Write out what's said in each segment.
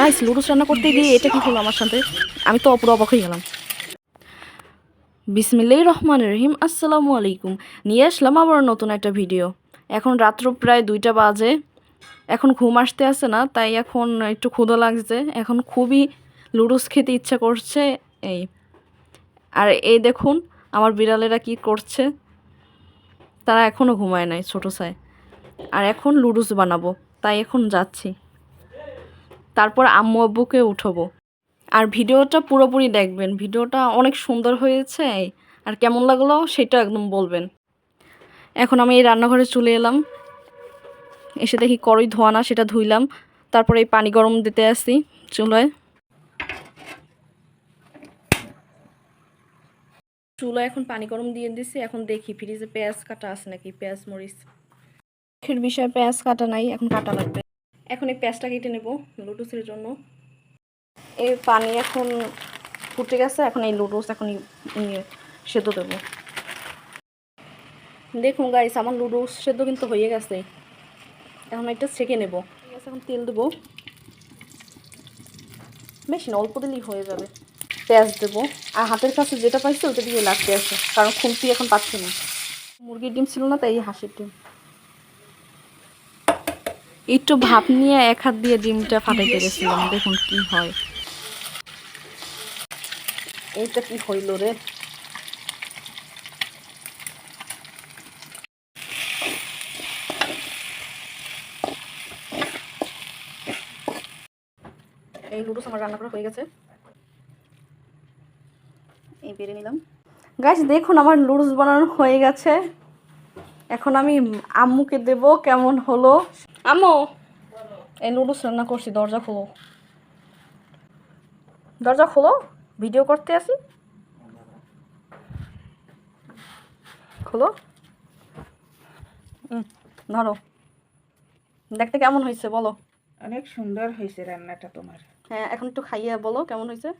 Guys লুডুস রান্না করতে গিয়ে এটা কি হলো আমার সাথে, আমি তো পুরো অবাক হয়ে গেলাম। বিসমিল্লাহির রহমানির রহিম, আসসালামু আলাইকুম। নিয়ে আসলাম আবার নতুন একটা ভিডিও। এখন রাত্র প্রায় 2টা বাজে, এখন ঘুম আসতে আসে না, তাই এখন একটু ক্ষুধা লাগছে, এখন খুবই লুডুস খেতে ইচ্ছা করছে। এই আর এই দেখুন আমার বিড়ালেরা কি করছে, তারা এখনও ঘুমায় নাই ছোটো চায়। আর এখন লুডুস বানাবো, তাই এখন যাচ্ছি, তারপর আম্মু আব্বুকে উঠাবো। আর ভিডিওটা পুরোপুরি দেখবেন, ভিডিওটা অনেক সুন্দর হয়েছে। আর কেমন লাগলো সেটা একদম বলবেন। এখন আমি এই রান্নাঘরে চলে এলাম, এসে দেখি কড়াই ধোয়া না, সেটা ধুইলাম। তারপরে এই পানি গরম দিতে আসি চুলায়। চুলায় এখন পানি গরম দিয়ে দিছি। এখন দেখি ফ্রিজে পেঁয়াজ কাটা আছে নাকি, পেঁয়াজ মরিচ। এর বিষয়ে পেঁয়াজ কাটা নাই, এখন কাটা লাগবে। এখন এই পেঁয়াজটা কেটে নেব লুডুসের জন্য। এই পানি এখন ফুটে গেছে, এখন এই লুডুস এখন সেদ্ধ দেবো। দেখুন গাইস আমার লুডুস সেদ্ধ কিন্তু হয়ে গেছে, এখন এটা ছেঁকে নেব। ঠিক আছে, এখন তেল দেবো, বেশি না, অল্প দিলেই হয়ে যাবে। পেঁয়াজ দেবো, আর হাতের কাছে যেটা পাইছে ওটা দিয়ে লাগতে আছে, কারণ খুন্তি এখন পাচ্ছি না। মুরগির ডিম ছিল না, তাই হাঁসের ডিম। একটু ভাপ নিয়ে এক হাত দিয়ে ডিমটা ফাটাইতে গেছিলাম, দেখুন কি হয়। এইটা কি হইল রে। এই লুডুস আমার রান্না করা হয়ে গেছে, এই বেড়ে নিলাম। গাইস দেখুন আমার লুডুস বানানো হয়ে গেছে, এখন আমি আম্মুকে দেব। কেমন হলো আম্মু? এই লুডুস রান্না করছি, দরজা খোলো, দরজা খোলো, ভিডিও করতে আসি, খোলো। ধরো, দেখতে কেমন হয়েছে বলো? অনেক সুন্দর হয়েছে রান্নাটা তোমার। হ্যাঁ, এখন একটু খাইয়ে বলো কেমন হয়েছে।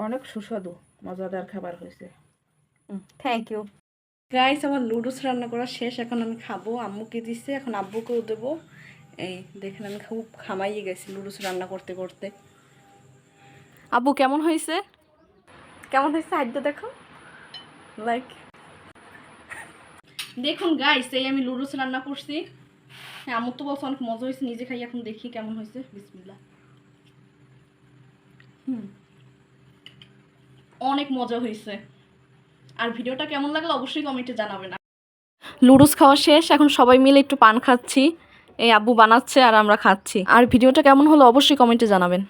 অনেক সুস্বাদু মজাদার খাবার হয়েছে। Thank you guys. আমার লুডুস রান্না করা শেষ, এখন আমি খাবো। আম্মুকে দিচ্ছে, এখন আব্বুকেও দেবো। এই দেখেন আমি খুব খামাইয়ে গেছি লুডুস রান্না করতে করতে। আব্বু কেমন হয়েছে? কেমন হয়েছে আদ্য দেখো, লাইক। দেখুন গাইস এই আমি লুডুস রান্না করছি। হ্যাঁ, আম্মু তো বলছে অনেক মজা হয়েছে, নিজে খাই, এখন দেখি কেমন হয়েছে। বিসমিল্লাহ। অনেক মজা হয়েছে। আর ভিডিওটা কেমন লাগলো অবশ্যই কমেন্টে জানাবেন। লুডুস খাওয়া শেষ, এখন সবাই মিলে একটু পান খাচ্ছি। এই আব্বু বানাচ্ছে আর আমরা খাচ্ছি। আর ভিডিওটা কেমন হলো অবশ্যই কমেন্টে জানাবেন।